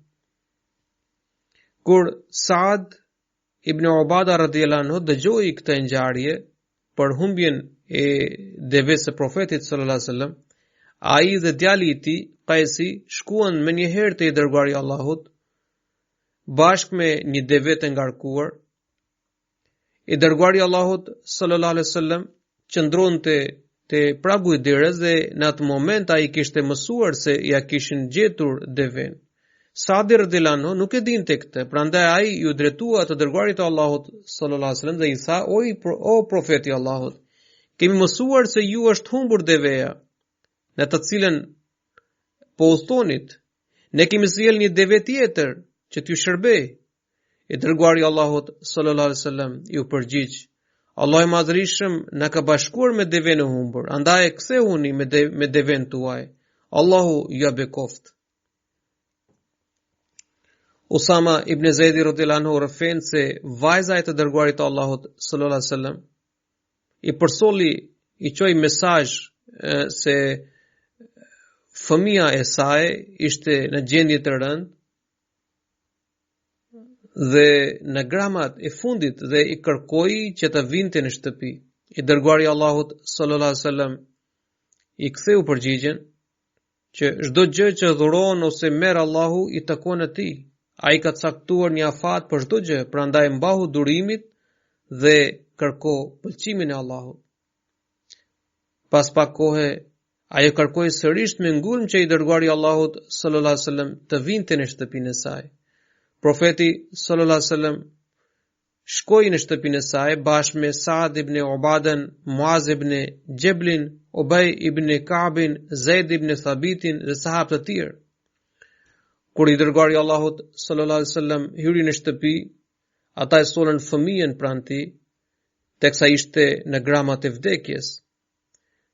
Kur Saad ibn Ubada radhiyallahu anhu dëgjoi këtë ngjarje për humbjen e deves së profetit sallallahu alaihi wasallam, ai dhe djali i tij Qaisi shkuan më një herë te i dërguari i Allahut bashkë me një deve të ngarkuar. I dërguari i Allahut sallallahu alaihi wasallam qëndronte te pragu i derës dhe në atë moment ai kishte mësuar se ja kishin gjetur deven. Saadi radhiyallahu anhu nuk e dinte këtë, prandaj ai ju drejtua të dërguarit të Allahut sallallahu alaihi wasallam dhe i tha: "O profeti i Allahut, kemi mësuar se ju është humbur deveja në të cilën po udhtonit. Ne kemi sjell një deve tjetër që t'ju shërbej." I dërguari i Allahut sallallahu alaihi wasallam ju përgjigj: "Allahu i Madhërisëm na ka bashkuar me deven e humbur, andaj kthehuni me deven tuaj. Allahu ju bekoft." Usama ibn Zaidi radhiyallahu anhu rëfen se vajza e të dërguarit të Allahut sallallahu alaihi wasallam i përsolli, i çoi mesazh se fëmia e saj ishte në gjendje të rëndë dhe në gramat e fundit dhe i kërkoi që të vinte në shtëpi. I dërguari i Allahut sallallahu alaihi wasallam i ktheu përgjigjen që çdo gjë që dhuron ose merr Allahu i takon atij. Ai ka caktuar një afat për çdo gjë, prandaj mbahu durimit dhe kërko pëlqimin e Allahut. Pas pak kohe, ajo kërkoi sërish me ngulm që i dërguari i Allahut sallallahu alaihi wasallam të vinte në shtëpinë e saj. Profeti sallallahu alaihi wasallam shkoi në shtëpinë e saj bashkë me Saad ibn Ubadan, Muaz ibn Jablin, Ubay ibn Ka'bin, Zaid ibn Thabitin dhe sahabë të tjerë. Kur i dërguari i Allahut sallallahu alaihi wasallam hyri në shtëpi, ata e solën fëmijën pranë tij, teksa ishte në gramat e vdekjes.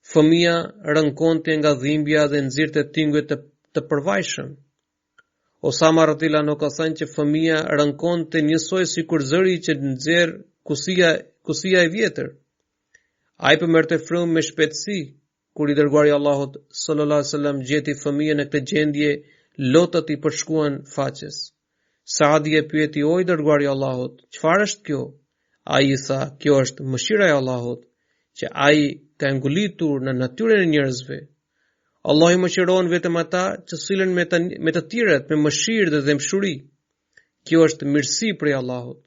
Fëmia rënkonte nga dhimbja dhe nxirrte tinguj të përvajshëm. Osama radhiyallahu anhu ka thënë që fëmia rënkonte njësoj sikur zëri që nxjerr kusia e vjetër. Ai përmerte frymë me shpejtësi. Kur i dërguari i Allahut sallallahu alaihi wasallam gjeti fëmijën në këtë gjendje, lotët i përshkuan faqes. Saadi e pyeti: "O i dërguari i Allahut, çfarë është kjo?" Ai i tha: "Kjo është mëshira e Allahut, që ai ka ngulitur në natyrën e njerëzve. Allah i mëshiron vetëm ata që sillen me të tjerët me mëshirë dhe dëmshuri. Kjo është mirësi prej Allahut."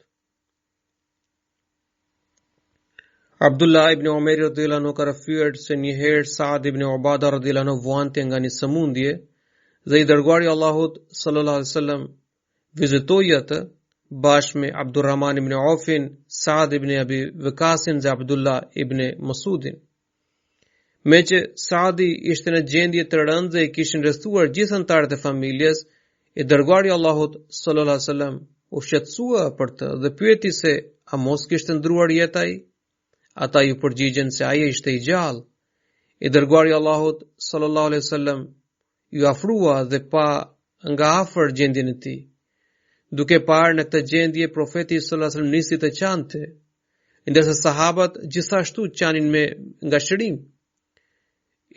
Abdullah ibn Umar radhiyallahu anhu ka rëfyer se një herë Saad ibn Ubada radhiyallahu anhu vuante nga një sëmundje dhe i dërguari i Allahut sallallahu alaihi wasallam vizitoi atë bashkë me Abdurrahman ibn Aufin, Saad ibn Abi Waqasin dhe Abdullah ibn Masudin. Me që Saadi ishte në gjendje të rëndë dhe i kishin rrethuar gjithë anëtarët e familjes, i dërguari i Allahut sallallahu alaihi wasallam u shqetësua për të dhe pyeti se a mos kishte ndruar jetë ai? Ata ju përgjigjen se ai ishte i gjallë. I dërguari i Allahut sallallahu alaihi wasallam ju afrua dhe pa nga afër gjendjen e tij. Duke parë në këtë gjendje, profeti sallallahu alaihi wasallam nisi të qante, ndërsa sahabët gjithashtu qanin me ngashërim.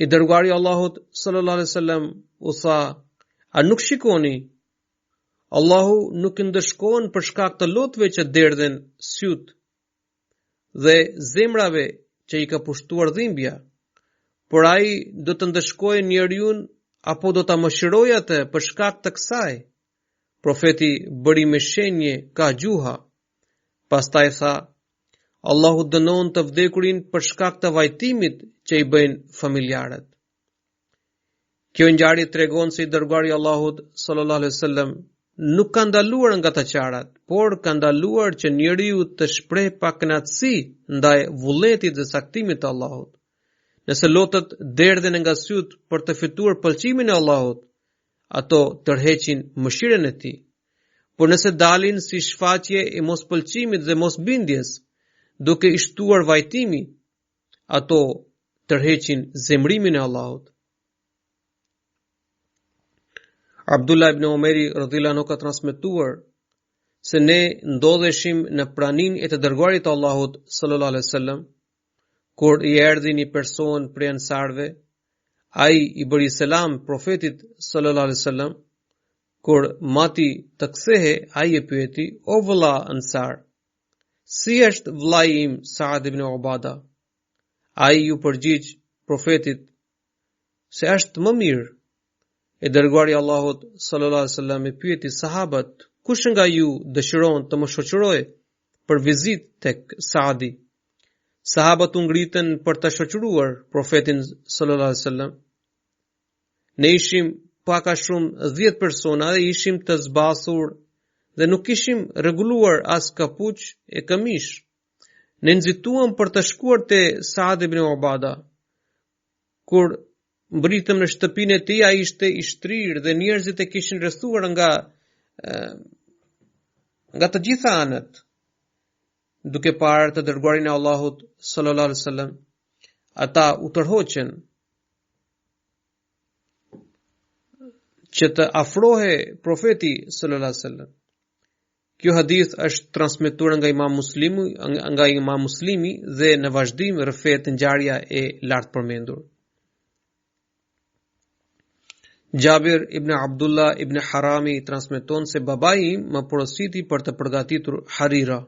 I dërguari i Allahut sallallahu alaihi wasallam u tha: "A nuk shikoni? Allahu nuk ndëshkon për shkak të lotëve që derdhen syt dhe zemrave që i ka pushtuar dhimbja, por ai do të ndëshkojë njeriu apo do ta mëshirojë atë për shkak të kësaj." Profeti bëri me shenje ka gjuha. Pastaj tha: "Allahu dënon të vdekurin për shkak të vajtimit që i bëjnë familjarët." Kjo ngjarje tregon se i dërguari i Allahut sallallahu alaihi wasallam nuk ka ndaluar nga të qarat, por ka ndaluar që njeriu të shpreh pakënaqësi ndaj vullnetit dhe saktimit të Allahut. Nëse lotët derdhen nga syt për të fituar pëlqimin e Allahut, ato tërheqin mëshirën e tij. Por nëse dalin si shfaqje e mospëlqimit dhe mosbindjes, duke i shtuar vajtimi, ato tërheqin zemrimin e Allahut. Abdullah ibn Omeri radhiyallahu anhu ka transmetuar se ne ndodheshim në praninë e të dërguarit të Allahut sallallahu alaihi wasallam, kur i erdhi një person prej ansarve, ai i bëri selam profetit sallallahu alaihi wasallam. Kur mati të kthehe, ai e pyeti: "O vëlla ansar, si është vllai im Saad ibn Ubada?" Ai ju përgjigj profetit se është më mirë. E dërguari i Allahut sallallahu alaihi wasallam e pyeti sahabët: "Kush nga ju dëshiron të më shoqërojë për vizitë tek Saadi?" Sahabët u ngritën për të shoqëruar profetin sallallahu alaihi wasallam. Ne ishim paka shumë 10 persona dhe ishim të zbasur dhe nuk ishim rregulluar as kapuç e këmish. Ne nxituam për të shkuar te Saad ibn Ubada. Kur mbritëm në shtëpinë e tij, ai ishte i shtrirë dhe njerëzit e kishin rrethuar nga të gjitha anët. Duke parë të dërguarin e Allahut sallallahu alaihi wasallam, ata u tërhoqën që të afrohe profeti sallallahu alaihi wasallam. Kjo hadith është transmetuar nga Imam Muslimi dhe në vazhdim rrëfet ngjarja e lartë përmendur. Jabir ibn Abdullah ibn Harami transmeton se babai im më porositi për të përgatitur harira.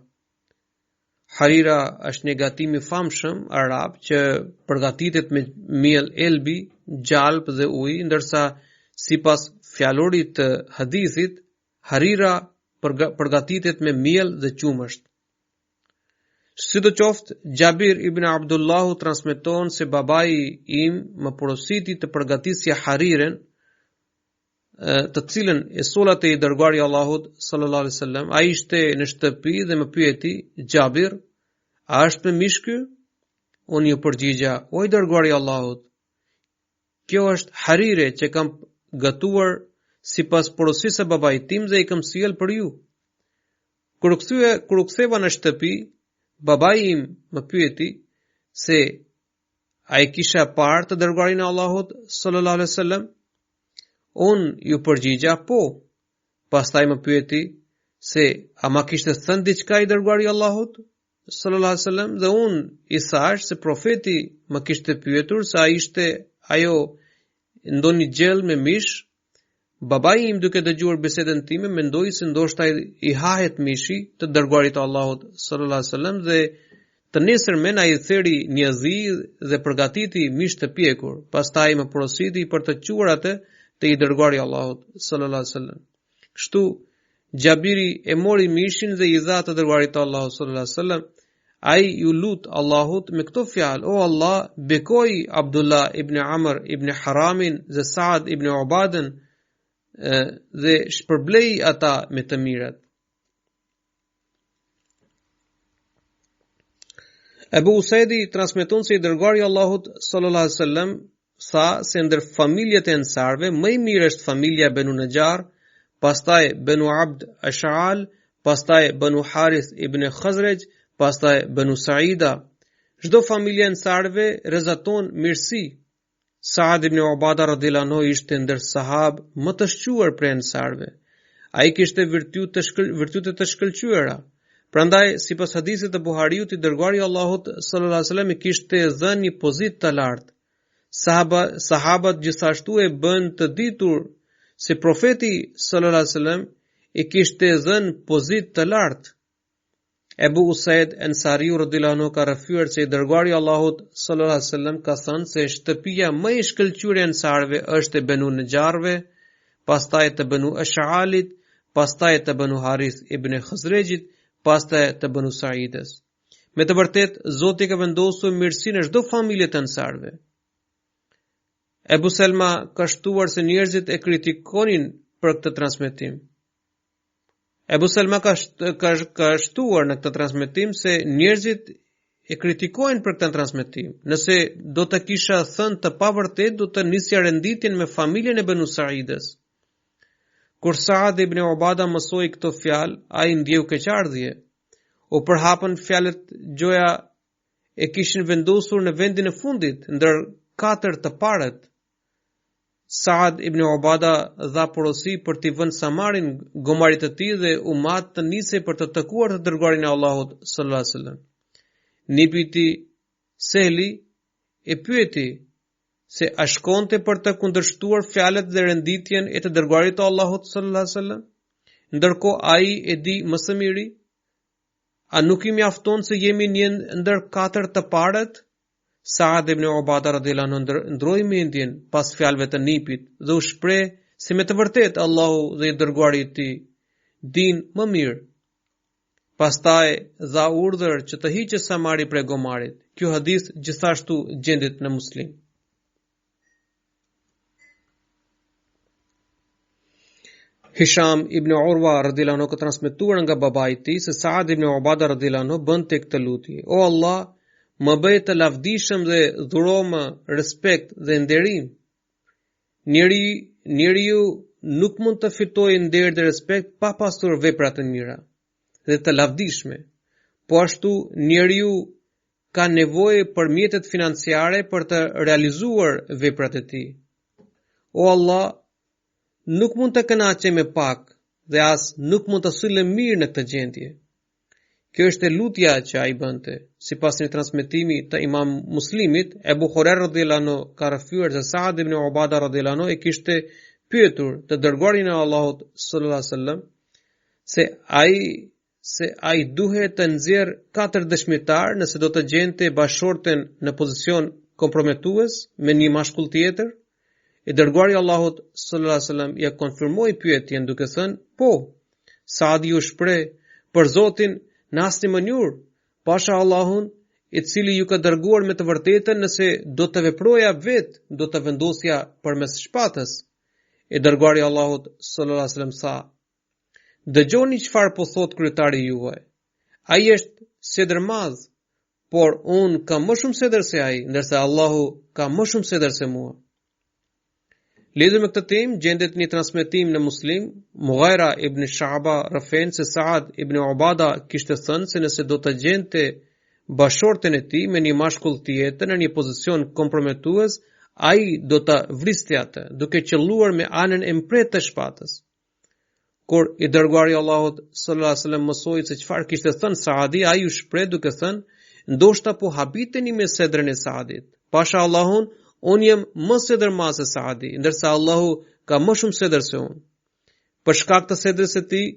Harira është një gatim i famshëm arab që përgatitet me miell elbi, gjalp dhe ujë, ndërsa sipas fjalorit të hadithit, harira përgatitet me miell dhe qumësht. Sidoqoftë, Jabir ibn Abdullahu transmeton se babai im më porositi të përgatisja hariren, të cilën e solate i dërguari i Allahut sallallahu alaihi wasallam. Ai ishte në shtëpi dhe më pyeti: "Jabir, a është me mish ky?" Unë ju përgjigja: "O i dërguari i Allahut, kjo është harire që kam gatuar sipas porosisë së babait tim dhe i kam sjell për ju." Kur u ktheva në shtëpi, babai im më pyeti se a e kisha parë të dërguarin e Allahut sallallahu alaihi wasallam. Unë ju përgjigja: "Po." Pastaj më pyeti se a ma kishte thënë diçka i dërguari i Allahut sallallahu alaihi wasallam, dhe unë i thash se profeti më kishte pyetur se a ishte ajo ndonjë gjell me mish. Babai im, duke dëgjuar bisedën time, mendoi se ndoshta i hahet mishi të dërguarit të Allahut sallallahu alaihi wasallam, dhe të nesërmen ai theri një dhi dhe përgatiti mish të pjekur. Pastaj më porositi për të quar atë te i dërguari i Allahut sallallahu alaihi wasallam. Kështu Jabiri e mori mishin dhe i dha të dërguarit të Allahut sallallahu alaihi wasallam. Ai ju lut Allahut me këto fjalë: "O Allah, bekoj Abdullah ibn Amr ibn Haramin dhe Saad ibn Ubadën dhe shpërblej ata me të mirat." Ebu Usaidi transmeton se i dërguari i Allahut sallallahu alaihi wasallam tha se ndër familjet e ansarve më i mirë është familja Banu Najjar, pastaj Banu Abd Ash'al, pastaj Banu Harith ibn Khazraj, pastaj Banu Saida. Çdo familje e ansarve rrezaton mirësi. Saad ibn Ubada radhiyallahu anhu ishte ndër sahab më të shquar prej ansarve. Ai kishte virtyte të shkëlqyera. Prandaj, sipas hadithit të Buhariut, i dërguari i Allahut sallallahu alaihi wasallam i kishte dhënë një pozitë të lartë. Sahabat gjithashtu e bën të ditur se profeti sallallahu alaihi wasallam i kishte dhënë pozitë të lartë. Ebu Usaid Ansariu radhiyallahu anhu ka rrëfyer se i dërguari i Allahut sallallahu alaihi wasallam ka thënë se shtëpia më e shkëlqyer e ansarve është e Banu Najjarve, pastaj të Banu Ash'alit, pastaj të Banu Harith ibn Khazrejit, pastaj të Banu Saides. Me të vërtet, Zoti ka vendosur mirësi në çdo familje të ansarve. Ebu Selma ka shtuar se njerëzit e kritikonin për këtë transmetim. Ebu Salma ka shtuar në këtë transmetim se njerëzit e kritikojnë për këtë transmetim. Nëse do të kisha thënë të pavërtet, do të nisja renditjen me familjen e Banu Saides. Kur Saad ibn Ubada mësoi këto fjalë, ai ndjeu keqardhje. U përhapën fjalët gjoja e kishin vendosur në vendin e fundit, ndër 4 të parët. Saad ibn Ubada dha porosi për t'i vënë samarin gomarit të tij dhe u mat të nisej për të takuar të dërguarin e Allahut sallallahu alaihi wasallam. Nipiti Sehli e pyeti se a shkonte për të kundërshtuar fjalët dhe renditjen e të dërguarit të Allahut sallallahu alaihi wasallam, ndërkohë ai e di më së miri. A nuk i mjafton se jemi një ndër 4 të parët? Saad ibn Ubada radhiyallahu anhu ndroi mendjen pas fjalëve të nipit dhe u shpreh se me të vërtetë Allahu dhe i dërguari i tij din më mirë. Pastaj dha urdhër që të hiqet samari prej gomarit. Ky hadith gjithashtu gjendet në Muslim. Hisham ibn Urwa radhiyallahu anhu ka transmetuar nga babai i tij se Saad ibn Ubada radhiyallahu anhu bënte këtë lutje: O Allah, më bëj të lavdishëm dhe dhuro më respekt dhe nderim. Njeriu nuk mund të fitojë nder dhe respekt pa pasur vepra të mira dhe të lavdishme. Po ashtu njeriu ka nevojë për mjetet financiare për të realizuar veprat e tij. O Allah, nuk mund të kënaqem me pak dhe as nuk mund të sillem mirë në këtë gjendje. Kjo është lutja që ai bënte. Sipas një transmetimi të Imam Muslimit, Ebu Hurajra radhiyallahu anhu ka rrëfyer se Saad ibn Ubada radhiyallahu anhu e kishte pyetur të dërguarin e Allahut sallallahu alaihi wasallam se ai duhet të nxjerr 4 dëshmitar nëse do të gjente bashorten në pozicion komprometues me një mashkull tjetër. I dërguari i Allahut sallallahu alaihi wasallam ja konfirmoi pyetjen duke thënë: Po. Saadi u shpreh: Për Zotin, në asnjë mënyrë, pasha Allahun, i cili ju ka dërguar me të vërtetën, nëse do të veproja vetë, do të vendosja përmes shpatës. I dërguari i Allahut sallallahu alaihi wasallam tha: Dëgjoni çfarë po thot kryetari juaj. Ai është sedërmadh, por unë kam më shumë sedër se ai, ndërsa Allahu ka më shumë sedër se mua. Lidhur me këtë temë, gjendet një transmetim në Muslim, Mughira ibn Sha'ba rrëfen se Saad ibn Ubada kishte thënë se nëse do të gjente bashorten e tij me një mashkull tjetër në një pozicion komprometues, ai do ta vriste atë, duke qelluar me anën e mpret të shpatës. Kur i dërguari i Allahut sallallahu alaihi wasallam mësoi se çfarë kishte thënë Saadi, ai u shpreh duke thënë: Ndoshta po habiteni me sedrën e Saadit. Pasha Allahun, unë jem më sedërma se Saadi, ndërsa Allahu ka më shumë sedër se unë. Për shkak të sedrës së tij,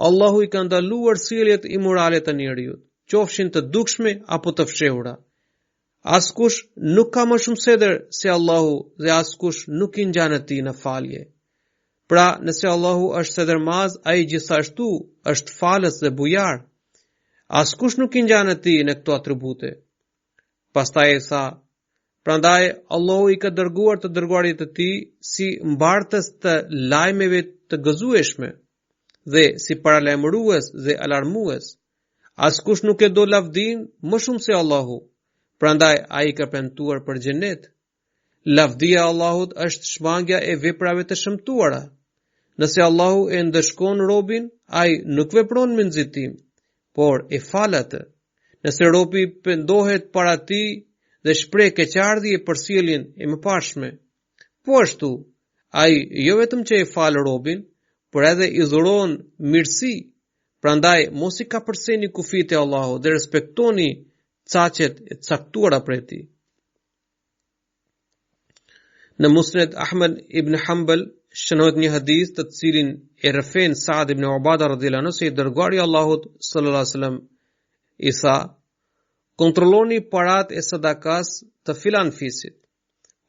Allahu i ka ndaluar sjelljet imorale të njerëzit, qofshin të dukshme apo të fshehura. Askush nuk ka më shumë sedër se Allahu dhe askush nuk i ngjan atij në falje. Pra, nëse Allahu është sedërmaz, ai gjithashtu është falës dhe bujar. Askush nuk i ngjan atij në këto atribute. Pastaj e tha: Prandaj Allahu i ka dërguar të dërguarit të tij si mbartës të lajmeve të gëzueshme dhe si paralajmërues dhe alarmues. Askush nuk e do lavdin më shumë se Allahu. Prandaj ai ka premtuar për xhenet. Lavdia e Allahut është shmangja e veprave të shëmtuara. Nëse Allahu e ndëshkon robin, ai nuk vepron me nxitim, por e fal atë. Nëse robi pendohet para tij dhe shpreh keqardhje për sjelljen e mëparshme, po ashtu ai jo vetëm që e fal robin, por edhe i dhuron mirësi. Prandaj mos i kapërceni kufijtë e Allahut dhe respektoni caqet e caktuara prej tij. Në Musned Ahmad ibn Hanbal shënohet një hadith të cilin e rrëfen Saad ibn Ubada radhiyallahu anhu se i dërguari i Allahut sallallahu alaihi wasallam i tha: Kontrolloni parat e sadakas të filan fisit,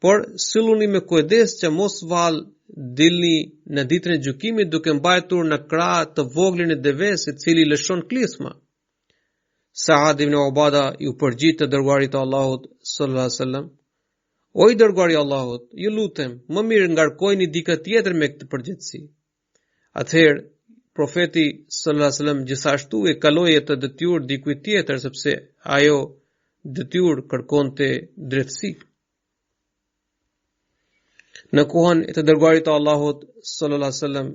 por silluni me kujdes që mos dilni në ditën e gjykimit duke mbajtur në krah të voglin e deves i cili lëshon klisma. Saad ibn Ubada ju përgjigj të dërguarit të Allahut sallallahu alaihi wasallam: O i dërguari i Allahut, ju lutem, më mirë ngarkojini dikë tjetër me këtë përgjegjësi. Atëherë profeti sallallahu alaihi wasallam gjithashtu e kaloi atë detyrë dikujt tjetër sepse ajo detyrë kërkonte drejtësi. Në kohën e të dërguarit të Allahut sallallahu alaihi wasallam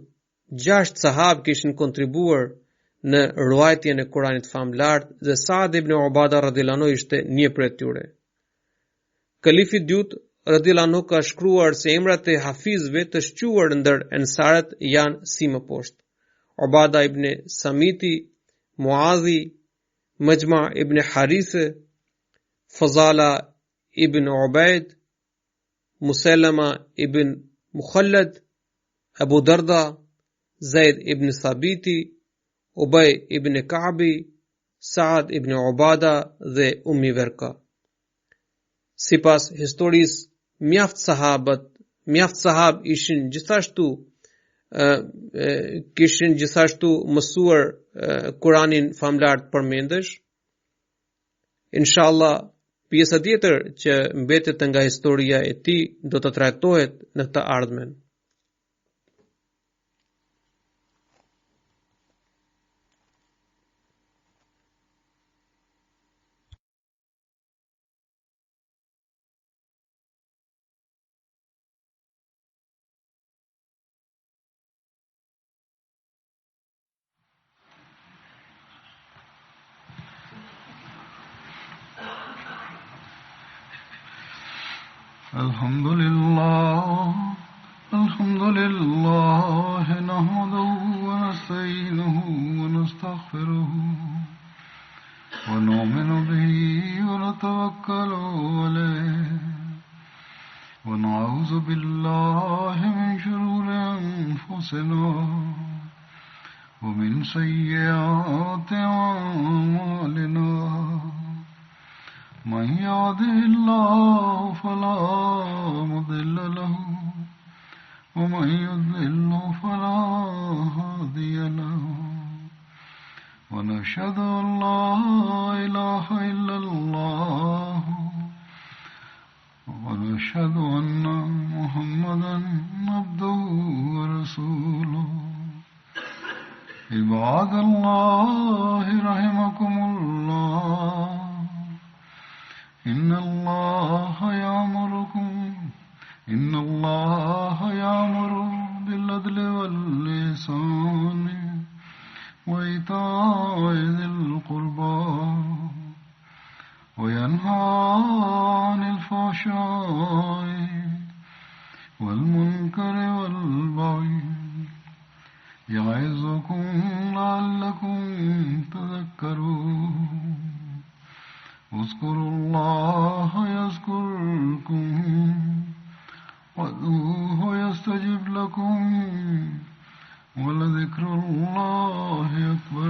6 sahabë kishin kontribuar në ruajtjen e Kuranit famlart dhe Saad ibn Ubada radhiyallahu anhu ishte një prej tyre. Kalifi i dytë radhiyallahu anhu ka shkruar se emrat e hafizëve të shquar ndër ensarët janë si më poshtë: Ubada ibn Samiti, Muadhi, Majma ibn Harith, Fazala ibn Ubaid, Musailama ibn Mukhallad, Abu Darda, Zaid ibn Thabiti, Ubay ibn Ka'bi, Saad ibn Ubada dhe Ummi Verka. Sipas historisë, mjaft sahabë kishin gjithashtu mësuar Kuranin famlar përmendesh. Inshallah, pjesa tjetër që mbetet nga historia e tij do të trajtohet në të ardhmen.
الحمد لله نحمده ونستعينه ونستغفره ونؤمن به ونتوكل عليه ونعوذ بالله من شرور أنفسنا ومن سيئات أعمالنا من يهده الله فلا مضل له ومن يضلل فلا هادي له ونشهد أن لا إله إلا الله ونشهد أن محمدا عبده ورسوله عباد الله رحمكم الله إن الله يأمر بالعدل والإحسان وإيتاء ذي القربى وينهى عن الفحشاء والمنكر والبغي يعظكم لعلكم تذكرون اذكروا الله يذكركم وادعوه يستجب لكم ولذكر الله أكبر.